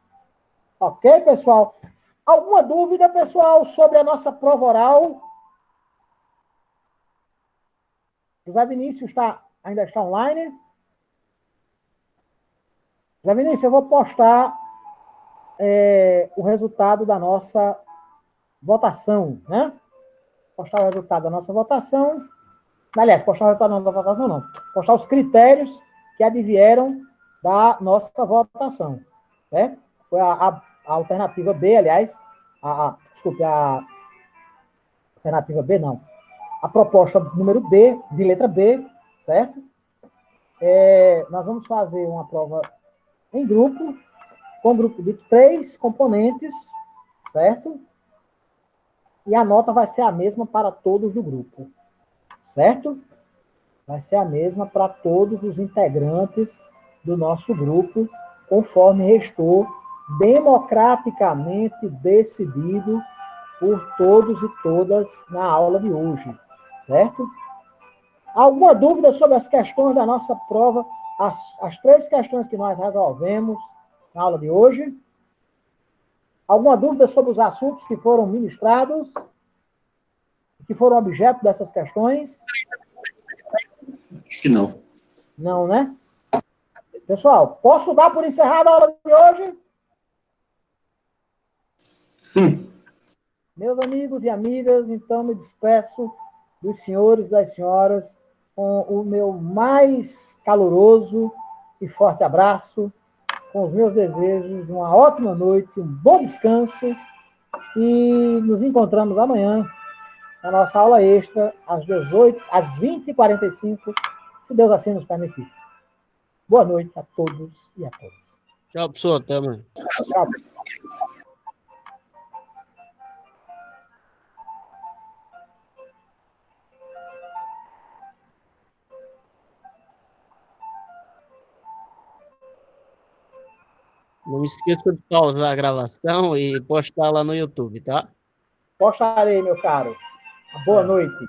Ok, pessoal? Alguma dúvida, pessoal, sobre a nossa prova oral? José Vinícius ainda está online? José Vinícius, eu vou postar o resultado da nossa votação, né? Postar o resultado da nossa votação. Aliás, postar o resultado da nossa votação, não. Postar os critérios que advieram da nossa votação. Né? Foi a alternativa B, aliás. Desculpe, a alternativa B, não. A proposta número B, de letra B, certo? Nós vamos fazer uma prova em grupo, com um grupo de 3 componentes, certo? E a nota vai ser a mesma para todos do grupo, certo? Vai ser a mesma para todos os integrantes do nosso grupo, conforme restou democraticamente decidido por todos e todas na aula de hoje, certo? Alguma dúvida sobre as questões da nossa prova, as 3 questões que nós resolvemos na aula de hoje? Alguma dúvida sobre os assuntos que foram ministrados, que foram objeto dessas questões? Acho que não. Não, né? Pessoal, posso dar por encerrada a aula de hoje? Sim. Meus amigos e amigas, então me despeço dos senhores e das senhoras com o meu mais caloroso e forte abraço, com os meus desejos de uma ótima noite, um bom descanso, e nos encontramos amanhã na nossa aula extra, às 20h45, se Deus assim nos permitir. Boa noite a todos e a todas. Tchau, pessoal. Até amanhã. Tchau. Não esqueça de pausar a gravação e postar lá no YouTube, tá? Postarei, meu caro. Boa noite.